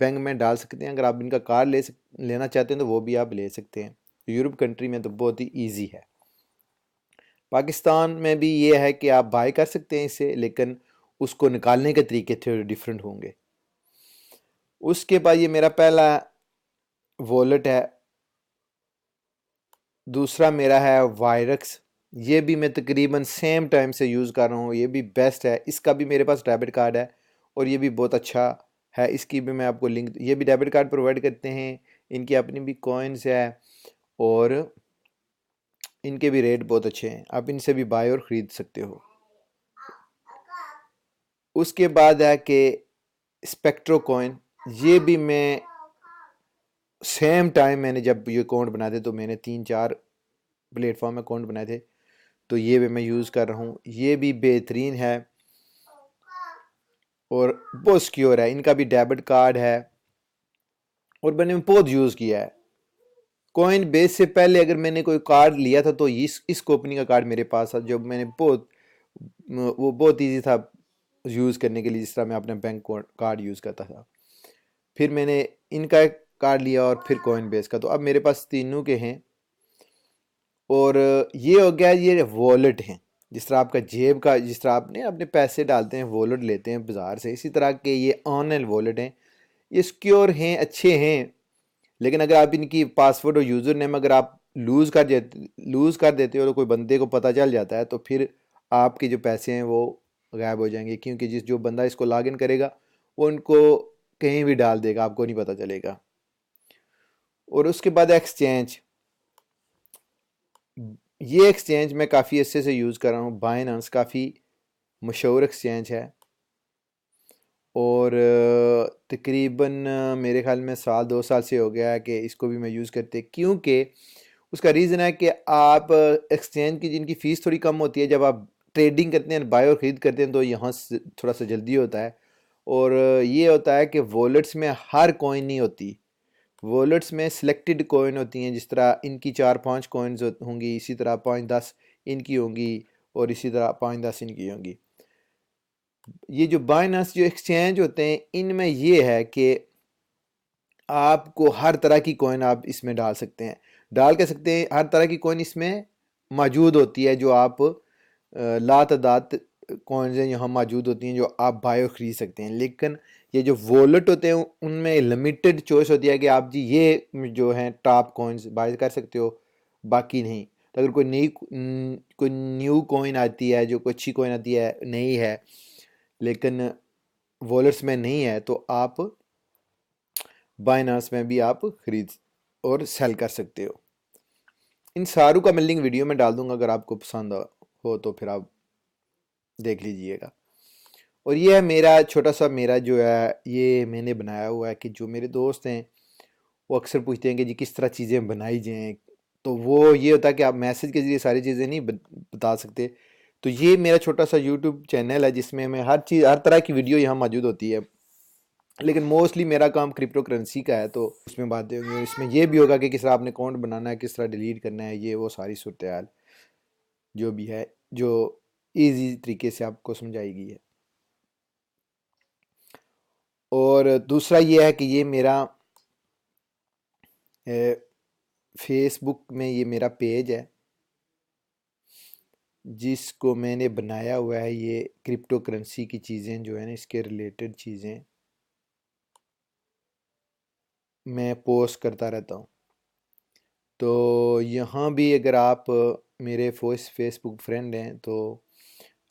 Bank میں ڈال سکتے ہیں. اگر آپ ان کا کارڈ لینا چاہتے ہیں تو وہ بھی آپ لے سکتے ہیں. یورپ کنٹری میں تو بہت ہی ایزی ہے. پاکستان میں بھی یہ ہے کہ آپ بائی کر سکتے ہیں اسے، لیکن اس کو نکالنے کے طریقے تھوڑے ڈیفرنٹ ہوں گے. اس کے بعد یہ میرا پہلا والیٹ ہے. دوسرا میرا ہے وائرکس. یہ بھی میں تقریباً سیم ٹائم سے یوز کر رہا ہوں. یہ بھی بیسٹ ہے. اس کا بھی میرے پاس ڈیبٹ کارڈ ہے اور یہ بھی بہت اچھا ہے. اس کی بھی میں آپ کو لنک، یہ بھی ڈیبٹ کارڈ پرووائڈ کرتے ہیں. ان کی اپنی بھی کوئنز ہے اور ان کے بھی ریٹ بہت اچھے ہیں. آپ ان سے بھی بائی اور خرید سکتے ہو. اس کے بعد ہے کہ اسپیکٹرو کوئن. یہ بھی میں سیم ٹائم میں نے جب یہ اکاؤنٹ بنائے تھے تو میں نے 3-4 پلیٹ فارم اکاؤنٹ بنائے تھے تو یہ بھی میں یوز کر رہا ہوں. یہ بھی بہترین ہے اور بہت سیکیور ہے. ان کا بھی ڈیبٹ کارڈ ہے اور میں نے بہت یوز کیا ہے. کوئن بیس سے پہلے اگر میں نے کوئی کارڈ لیا تھا تو اس کمپنی کا کارڈ میرے پاس تھا جو میں نے وہ بہت ایزی تھا یوز کرنے کے لیے، جس طرح میں اپنا بینک کارڈ یوز کرتا تھا. پھر میں نے ان کا ایک کارڈ لیا اور پھر کوئن بیس کا. تو اب میرے پاس تینوں کے ہیں. اور یہ ہو گیا یہ والیٹ ہیں. جس طرح آپ کا جیب کا، جس طرح آپ نے اپنے پیسے ڈالتے ہیں والیٹ لیتے ہیں بازار سے، اسی طرح کے یہ آن لائن والیٹ ہیں. یہ سیکیور ہیں، اچھے ہیں. لیکن اگر آپ ان کی پاسورڈ اور یوزر نیم اگر آپ لوز کر دیتے ہو تو کوئی بندے کو پتہ چل جاتا ہے تو پھر آپ کے جو پیسے ہیں وہ غائب ہو جائیں گے. کیونکہ جو بندہ اس کو لاگ ان کرے گا وہ ان کو کہیں بھی ڈال دے گا، آپ کو نہیں پتہ چلے گا. اور اس کے بعد ایکسچینج. یہ ایکسچینج میں کافی عرصے سے یوز کر رہا ہوں. بائنانس کافی مشہور ایکسچینج ہے اور تقریباً میرے خیال میں 2 سال سے ہو گیا ہے کہ اس کو بھی میں یوز کرتے. کیونکہ اس کا ریزن ہے کہ آپ ایکسچینج کی جن کی فیس تھوڑی کم ہوتی ہے، جب آپ ٹریڈنگ کرتے ہیں بائی اور خرید کرتے ہیں تو یہاں سے تھوڑا سا جلدی ہوتا ہے. اور یہ ہوتا ہے کہ والیٹس میں ہر کوئن نہیں ہوتی. والیٹس میں سلیکٹڈ کوئن ہوتی ہیں. جس طرح ان کی 4-5 کوئنز ہوں گی، اسی طرح 5-10 ان کی ہوں گی اور اسی طرح 5-10 ان کی ہوں گی. یہ جو بائنانس جو ایکسچینج ہوتے ہیں ان میں یہ ہے کہ آپ کو ہر طرح کی کوئن آپ اس میں ڈال سکتے ہیں. ہر طرح کی کوئن اس میں موجود ہوتی ہے. جو آپ لاتعداد کوئنز ہیں یہاں موجود ہوتی ہیں جو آپ بائی اور خرید سکتے ہیں. لیکن یہ جو والیٹ ہوتے ہیں ان میں لمیٹڈ چوائس ہوتی ہے کہ آپ جی یہ جو ہیں ٹاپ کوئنز بائی کر سکتے ہو، باقی نہیں. تو اگر کوئی نیو کوئن آتی ہے، جو کوئی اچھی کوئن آتی ہے، نئی ہے لیکن والیٹس میں نہیں ہے، تو آپ بائنانس میں بھی آپ خرید اور سیل کر سکتے ہو. ان ساروں کا میں لنک ویڈیو میں ڈال دوں گا، اگر آپ کو پسند ہو تو پھر آپ دیکھ لیجئے گا. اور یہ ہے میرا جو ہے یہ میں نے بنایا ہوا ہے کہ جو میرے دوست ہیں وہ اکثر پوچھتے ہیں کہ جی کس طرح چیزیں بنائی جائیں. تو وہ یہ ہوتا ہے کہ آپ میسج کے ذریعے ساری چیزیں نہیں بتا سکتے. تو یہ میرا چھوٹا سا یوٹیوب چینل ہے جس میں ہر طرح کی ویڈیو یہاں موجود ہوتی ہے. لیکن موسٹلی میرا کام کرپٹو کرنسی کا ہے تو اس میں باتیں ہوں گی. اس میں یہ بھی ہوگا کہ کس طرح آپ نے اکاؤنٹ بنانا ہے، کس طرح ڈیلیٹ کرنا ہے، یہ وہ ساری صورتحال جو بھی ہے جو ایزی طریقے سے آپ کو سمجھائی گئی ہے. اور دوسرا یہ ہے کہ یہ میرا فیس بک میں یہ میرا پیج ہے جس کو میں نے بنایا ہوا ہے. یہ کرپٹو کرنسی کی چیزیں جو ہیں نا، اس کے ریلیٹڈ چیزیں میں پوسٹ کرتا رہتا ہوں. تو یہاں بھی اگر آپ میرے فیس بک فرینڈ ہیں تو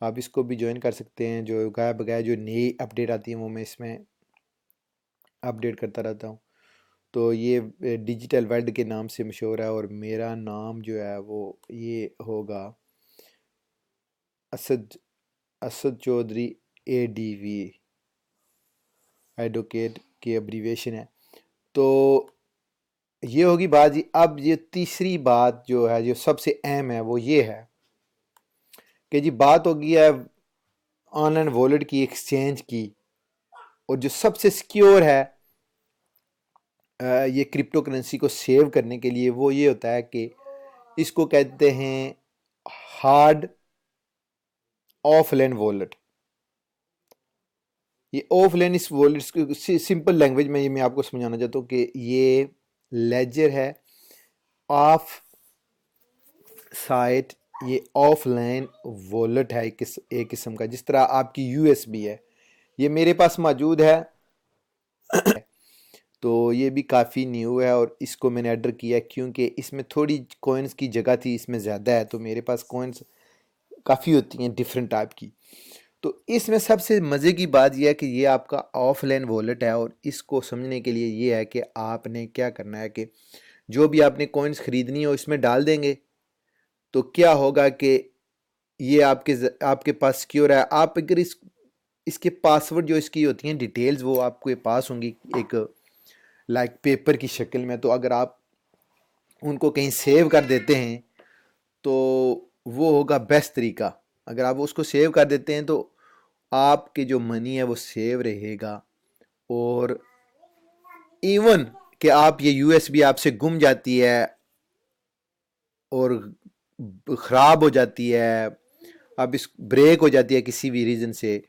آپ اس کو بھی جوائن کر سکتے ہیں. جو بغیر جو نئی اپڈیٹ آتی ہیں وہ میں اس میں اپڈیٹ کرتا رہتا ہوں. تو یہ ڈیجیٹل ورلڈ کے نام سے مشہور ہے اور میرا نام جو ہے وہ یہ ہوگا اسد چودھری ADV ایڈوکیٹ کی ابریویشن ہے. تو یہ ہوگی بات جی. اب یہ تیسری بات جو ہے جو سب سے اہم ہے وہ یہ ہے کہ جی بات ہوگی ہے آن لائن والیٹ کی، ایکسچینج کی. اور جو سب سے سیکیور ہے یہ کرپٹو کرنسی کو سیو کرنے کے لیے وہ یہ ہوتا ہے کہ اس کو کہتے ہیں ہارڈ آف لائن والیٹ. یہ آف لائن اس والٹس کی سمپل لینگویج میں یہ میں آپ کو سمجھانا چاہتا ہوں کہ یہ لیجر ہے آف سائٹ، یہ آف لائن والٹ ہے ایک قسم کا، جس طرح آپ کی یو ایس بی ہے، یہ میرے پاس موجود ہے تو یہ بھی کافی نیو ہے اور اس کو میں نے آرڈر کیا کیونکہ اس میں تھوڑی کوئنس کی جگہ تھی، اس میں زیادہ ہے تو میرے پاس کوئنس کافی ہوتی ہیں ڈیفرنٹ ٹائپ کی۔ تو اس میں سب سے مزے کی بات یہ ہے کہ یہ آپ کا آف لائن والٹ ہے، اور اس کو سمجھنے کے لیے یہ ہے کہ آپ نے کیا کرنا ہے کہ جو بھی آپ نے کوئنس خریدنی ہو اس میں ڈال دیں گے تو کیا ہوگا کہ یہ آپ کے پاس سیکیور ہے۔ آپ اگر اس کے پاسورڈ جو اس کی ہوتی ہیں ڈیٹیلز وہ آپ کے پاس ہوں گی ایک لائک پیپر کی شکل میں، تو اگر آپ ان کو کہیں سیو کر دیتے ہیں تو وہ ہوگا بیسٹ طریقہ۔ اگر آپ اس کو سیو کر دیتے ہیں تو آپ کے جو منی ہے وہ سیو رہے گا، اور ایون کہ آپ یہ یو ایس بی آپ سے گم جاتی ہے اور خراب ہو جاتی ہے، اب اس بریک ہو جاتی ہے کسی بھی ریزن سے،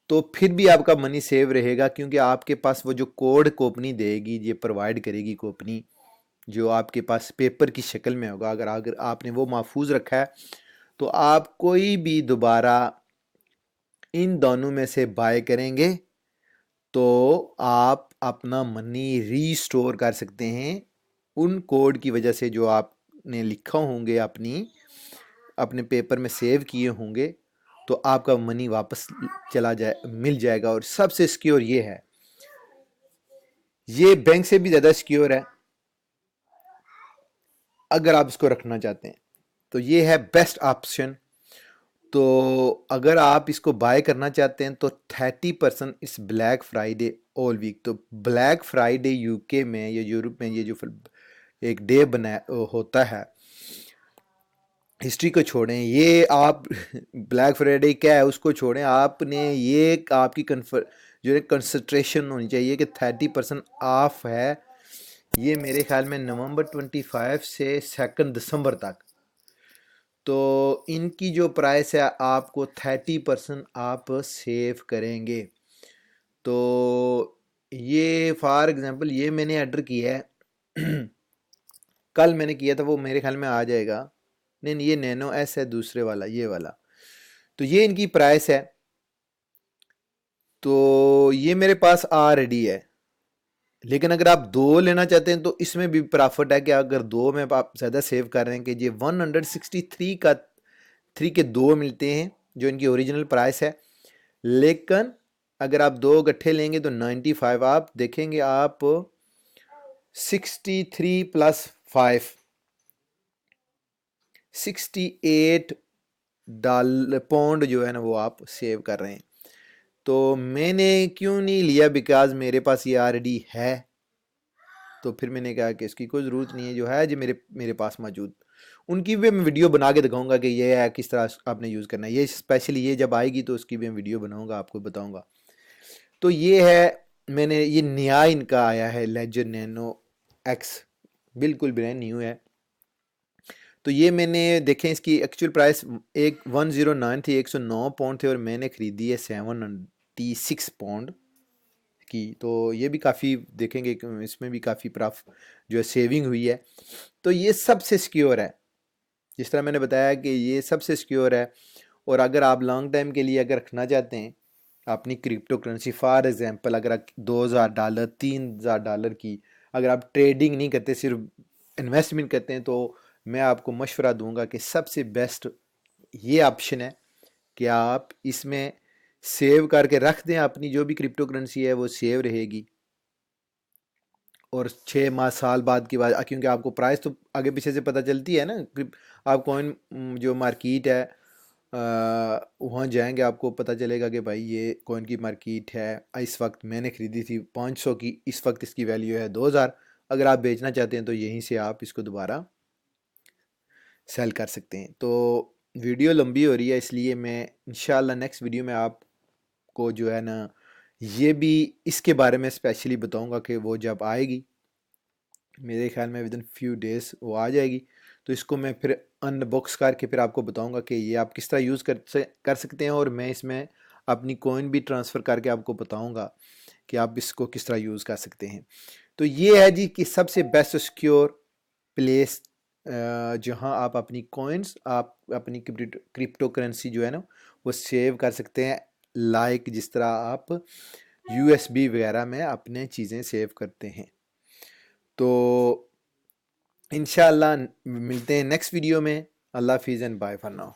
تو پھر بھی آپ کا منی سیو رہے گا، کیونکہ آپ کے پاس وہ جو کوڈ کمپنی دے گی، یہ پرووائڈ کرے گی کمپنی، جو آپ کے پاس پیپر کی شکل میں ہوگا، اگر آپ نے وہ محفوظ رکھا ہے تو آپ کوئی بھی دوبارہ ان دونوں میں سے بائی کریں گے تو آپ اپنا منی ری سٹور کر سکتے ہیں ان کوڈ کی وجہ سے جو آپ نے لکھا ہوں گے اپنے پیپر میں سیو کیے ہوں گے، تو آپ کا منی واپس مل جائے گا۔ اور سب سے سیکیور یہ ہے، یہ بینک سے بھی زیادہ سیکیور ہے اگر آپ اس کو رکھنا چاہتے ہیں تو یہ ہے بیسٹ آپشن۔ تو اگر آپ اس کو بائی کرنا چاہتے ہیں تو 30% اس بلیک فرائیڈے آل ویک، تو بلیک فرائیڈے یو کے میں یا یورپ میں یہ جو ایک ڈے ہوتا ہے، ہسٹری کو چھوڑیں، یہ آپ بلیک فرائیڈے کیا ہے اس کو چھوڑیں، آپ نے یہ آپ کی جو ہے کنسنٹریشن ہونی چاہیے کہ 30% آف ہے، یہ میرے خیال میں نومبر 25 سے 2 دسمبر تک، تو ان کی جو پرائس ہے آپ کو 30% آپ سیو کریں گے۔ تو یہ فار ایگزامپل یہ میں نے آرڈر کیا ہے کل میں نے کیا تھا، وہ میرے خیال میں آ جائے گا، نہیں یہ نینو ایس ہے دوسرے والا، یہ والا، تو یہ ان کی پرائس ہے، تو یہ میرے پاس آلریڈی ہے، لیکن اگر آپ 2 لینا چاہتے ہیں تو اس میں بھی پرافٹ ہے کہ اگر 2 میں آپ زیادہ سیو کر رہے ہیں کہ یہ 163 کا 3 کے 2 ملتے ہیں جو ان کی اوریجنل پرائس ہے، لیکن اگر آپ 2 گٹھے لیں گے تو 95 آپ دیکھیں گے، آپ 63 پلس 5 68 پاؤنڈ جو ہے نا وہ آپ سیو کر رہے ہیں۔ تو میں نے کیوں نہیں لیا، بیکاز میرے پاس یہ آلریڈی ہے، تو پھر میں نے کہا کہ اس کی کوئی ضرورت نہیں ہے، جو ہے جو میرے پاس موجود، ان کی بھی میں ویڈیو بنا کے دکھاؤں گا کہ یہ ہے کس طرح آپ نے یوز کرنا ہے، یہ اسپیشلی یہ جب آئے گی تو اس کی بھی میں ویڈیو بناؤں گا، آپ کو بتاؤں گا۔ تو یہ ہے، میں نے یہ نیا ان کا آیا ہے لیجر نینو ایکس، بالکل برینڈ نیو ہے، تو یہ میں نے دیکھیں اس کی ایکچوئل پرائس 109 تھی، 109 پاؤنڈ تھے، اور میں نے خریدی ہے 76 پاؤنڈ کی، تو یہ بھی کافی دیکھیں گے کہ اس میں بھی کافی جو ہے سیونگ ہوئی ہے۔ تو یہ سب سے سیکیور ہے، جس طرح میں نے بتایا کہ یہ سب سے سیکیور ہے، اور اگر آپ لانگ ٹائم کے لیے اگر رکھنا چاہتے ہیں اپنی کرپٹو کرنسی، فار ایگزامپل اگر آپ $2000 $3000 کی اگر آپ ٹریڈنگ نہیں کرتے صرف انویسٹمنٹ کرتے ہیں، تو میں آپ کو مشورہ دوں گا کہ سب سے بیسٹ یہ آپشن ہے کہ آپ اس میں سیو کر کے رکھ دیں، اپنی جو بھی کرپٹو کرنسی ہے وہ سیو رہے گی، اور 6 ماہ سال بعد کی بات، کیونکہ آپ کو پرائس تو آگے پیچھے سے پتہ چلتی ہے نا، آپ کوئن جو مارکیٹ ہے وہاں جائیں گے آپ کو پتہ چلے گا کہ بھائی یہ کوئن کی مارکیٹ ہے، اس وقت میں نے خریدی تھی 500 کی، اس وقت اس کی ویلیو ہے 2000، اگر آپ بیچنا چاہتے ہیں تو یہیں سے آپ اس کو دوبارہ سیل کر سکتے ہیں۔ تو ویڈیو لمبی ہو رہی ہے، اس لیے میں انشاءاللہ نیکسٹ ویڈیو میں آپ کو جو ہے نا یہ بھی اس کے بارے میں اسپیشلی بتاؤں گا کہ وہ جب آئے گی، میرے خیال میں ودن فیو ڈیز وہ آ جائے گی، تو اس کو میں پھر ان باکس کر کے پھر آپ کو بتاؤں گا کہ یہ آپ کس طرح یوز کر سکتے ہیں، اور میں اس میں اپنی کوئن بھی ٹرانسفر کر کے آپ کو بتاؤں گا کہ آپ اس کو کس طرح یوز کر سکتے ہیں۔ تو یہ ہے جی کہ سب سے بیسٹ سیکیور پلیس جہاں آپ اپنی کوئنس، آپ اپنی کرپٹو کرنسی جو ہے نا وہ سیو کر سکتے ہیں، لائک جس طرح آپ USB وغیرہ میں اپنے چیزیں سیو کرتے ہیں۔ تو انشاءاللہ ملتے ہیں نیکسٹ ویڈیو میں۔ اللہ حافظ اینڈ بائے فار ناؤ۔